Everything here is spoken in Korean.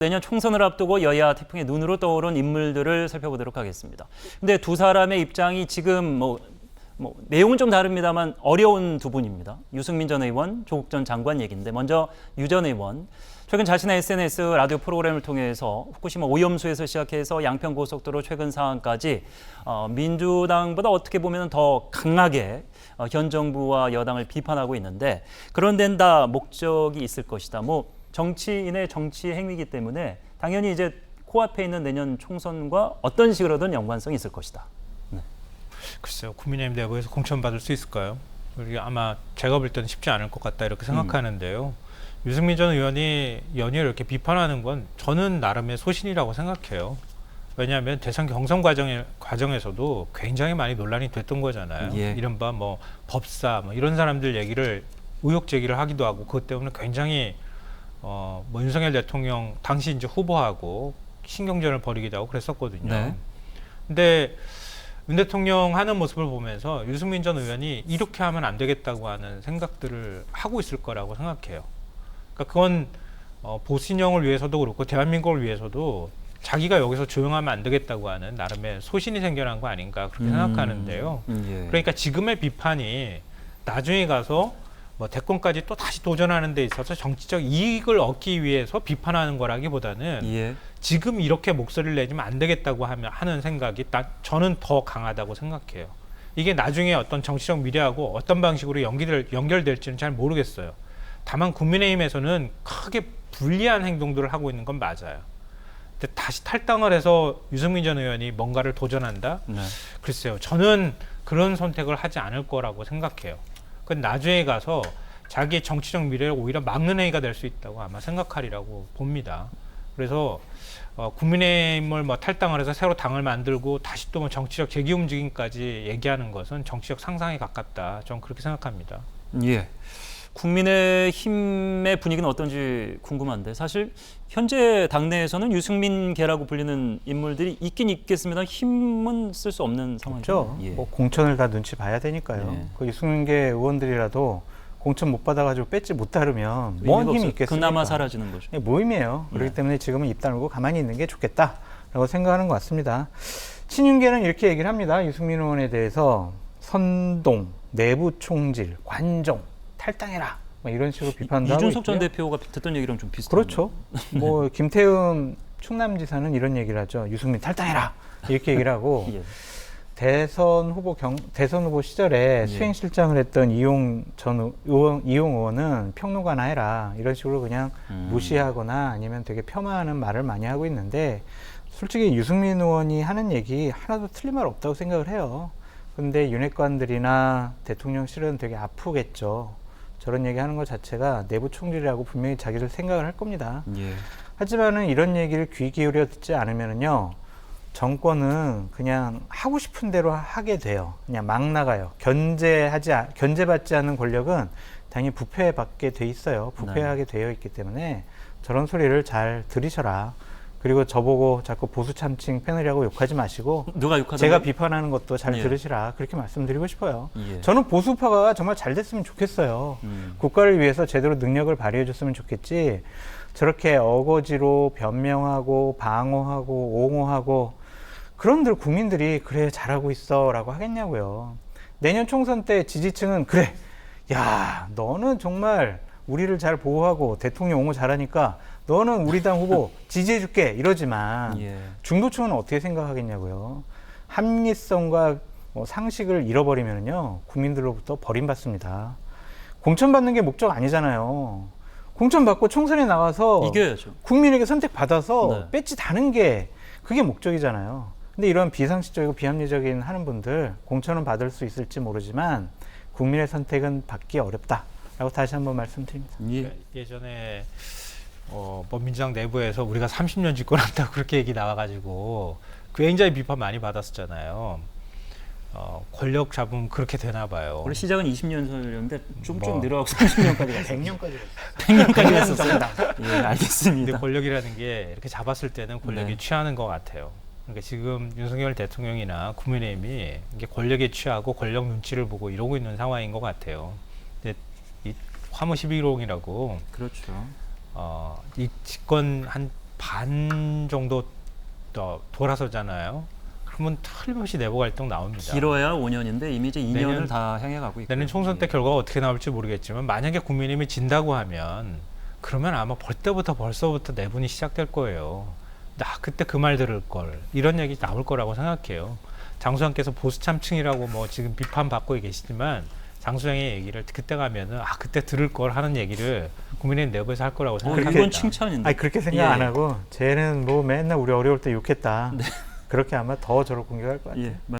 내년 총선을 앞두고 여야 태풍의 눈으로 떠오른 인물들을 살펴보도록 하겠습니다. 근데 두 사람의 입장이 지금 내용은 좀 다릅니다만 어려운 두 분입니다. 유승민 전 의원, 조국 전 장관 얘기인데 먼저 유 전 의원. 최근 자신의 SNS 라디오 프로그램을 통해서 후쿠시마 오염수에서 시작해서 양평고속도로 최근 사안까지 민주당보다 어떻게 보면 더 강하게 현 정부와 여당을 비판하고 있는데 그런 데는 다 목적이 있을 것이다. 정치인의 정치 행위이기 때문에 당연히 이제 코앞에 있는 내년 총선과 어떤 식으로든 연관성이 있을 것이다. 네. 글쎄요, 국민의힘 내부에서 공천받을 수 있을까요? 그리고 아마 제가 볼 때는 쉽지 않을 것 같다 이렇게 생각하는데요. 유승민 전 의원이 연이어 이렇게 비판하는 건 저는 나름의 소신이라고 생각해요. 왜냐하면 대선 경선 과정에서도 굉장히 많이 논란이 됐던 거잖아요. 예. 이른바 법사 이런 사람들 얘기를 의혹 제기를 하기도 하고 그것 때문에 굉장히 윤석열 대통령 당시 이제 후보하고 신경전을 벌이기도 하고 그랬었거든요. 네. 근데 윤 대통령 하는 모습을 보면서 유승민 전 의원이 이렇게 하면 안 되겠다고 하는 생각들을 하고 있을 거라고 생각해요. 그러니까 그건 보수진영을 위해서도 그렇고 대한민국을 위해서도 자기가 여기서 조용하면 안 되겠다고 하는 나름의 소신이 생겨난 거 아닌가 그렇게 생각하는데요. 예. 그러니까 지금의 비판이 나중에 가서 대권까지 또 다시 도전하는 데 있어서 정치적 이익을 얻기 위해서 비판하는 거라기보다는 예. 지금 이렇게 목소리를 내주면 안 되겠다고 하는 생각이 저는 더 강하다고 생각해요. 이게 나중에 어떤 정치적 미래하고 어떤 방식으로 연결될지는 잘 모르겠어요. 다만 국민의힘에서는 크게 불리한 행동들을 하고 있는 건 맞아요. 근데 다시 탈당을 해서 유승민 전 의원이 뭔가를 도전한다? 네. 글쎄요. 저는 그런 선택을 하지 않을 거라고 생각해요. 그건 나중에 가서 자기의 정치적 미래를 오히려 막는 행위가 될 수 있다고 아마 생각하리라고 봅니다. 그래서 국민의힘을 탈당을 해서 새로 당을 만들고 다시 또 정치적 재기 움직임까지 얘기하는 것은 정치적 상상에 가깝다. 저는 그렇게 생각합니다. 예. 국민의힘의 분위기는 어떤지 궁금한데 사실 현재 당내에서는 유승민계라고 불리는 인물들이 있긴 있겠습니다. 힘은 쓸 수 없는 상황이죠. 그렇죠. 예. 공천을 다 눈치 봐야 되니까요. 예. 그 유승민계 의원들이라도 공천 못 받아가지고 배지 못 따르면 뭔 힘이 있겠습니까? 그나마 사라지는 거죠. 모임이에요. 네. 그렇기 때문에 지금은 입 다물고 가만히 있는 게 좋겠다라고 생각하는 것 같습니다. 친윤계는 이렇게 얘기를 합니다. 유승민 의원에 대해서 선동, 내부 총질, 관종, 탈당해라 이런 식으로 비판도 하고 이준석 전 있고요. 대표가 듣던 얘기랑 좀 비슷한. 그렇죠. 김태흠 충남지사는 이런 얘기를 하죠. 유승민 탈당해라 이렇게 얘기를 하고 예. 대선 후보 시절에 예. 수행실장을 했던 이용 의원은 평론가나 해라 이런 식으로 그냥 무시하거나 아니면 되게 폄하하는 말을 많이 하고 있는데 솔직히 유승민 의원이 하는 얘기 하나도 틀린 말 없다고 생각을 해요. 근데 윤핵관들이나 대통령실은 되게 아프겠죠. 저런 얘기하는 것 자체가 내부 총질이라고 분명히 자기들 생각을 할 겁니다. 예. 하지만은 이런 얘기를 귀 기울여 듣지 않으면은요, 정권은 그냥 하고 싶은 대로 하게 돼요. 그냥 막 나가요. 견제받지 않는 권력은 당연히 부패받게 돼 있어요. 부패하게 되어 있기 때문에 저런 소리를 잘 들으셔라. 그리고 저보고 자꾸 보수 참칭 패널이라고 욕하지 마시고 누가 욕하던가요? 제가 비판하는 것도 잘 예. 들으시라 그렇게 말씀드리고 싶어요. 예. 저는 보수파가 정말 잘 됐으면 좋겠어요. 국가를 위해서 제대로 능력을 발휘해 줬으면 좋겠지 저렇게 어거지로 변명하고 방어하고 옹호하고 그런들 국민들이 그래 잘하고 있어 라고 하겠냐고요. 내년 총선 때 지지층은 그래 야 너는 정말 우리를 잘 보호하고 대통령 옹호 잘하니까 너는 우리 당 후보 지지해줄게 이러지만 예. 중도층은 어떻게 생각하겠냐고요. 합리성과 상식을 잃어버리면요 국민들로부터 버림받습니다. 공천받는 게 목적 아니잖아요. 공천받고 총선에 나와서 이겨야죠. 국민에게 선택받아서 네. 배지 다는 게 그게 목적이잖아요. 근데 이런 비상식적이고 비합리적인 하는 분들 공천은 받을 수 있을지 모르지만 국민의 선택은 받기 어렵다라고 다시 한번 말씀드립니다. 예. 예전에 민주당 내부에서 우리가 30년 집권한다고 그렇게 얘기 나와가지고 굉장히 비판 많이 받았었잖아요. 권력 잡으면 그렇게 되나 봐요. 원래 시작은 20년 전이었는데 조금 늘어가고 30년까지 갔어요. 100년까지 100년까지 갔었어요. 예, 알겠습니다. 근데 권력이라는 게 이렇게 잡았을 때는 권력이 네. 취하는 것 같아요. 그러니까 지금 윤석열 대통령이나 국민의힘이 이게 권력에 취하고 권력 눈치를 보고 이러고 있는 상황인 것 같아요. 근데 이 화무 11호롱이라고 그렇죠. 이 집권 한 반 정도 돌아서잖아요. 그러면 틀림없이 내부 갈등 나옵니다. 길어야 5년인데 이미 이제 2년을 내년- 다 향해 가고 있고. 내년 총선 때 결과가 어떻게 나올지 모르겠지만 만약에 국민의힘이 진다고 하면 그러면 아마 벌써부터 내분이 시작될 거예요. 나 그때 그 말 들을 걸 이런 얘기 나올 거라고 생각해요. 장수장께서 보수 참칭이라고 뭐 지금 비판받고 계시지만 장수장의 얘기를 그때 가면은 그때 들을 걸 하는 얘기를 국민의힘 내부에서 할 거라고 생각합니다. 이건 칭찬인데. 아니 그렇게 생각 예. 안 하고 쟤는 뭐 맨날 우리 어려울 때 욕했다. 그렇게 아마 더 저를 공격할 것 같아요. 예.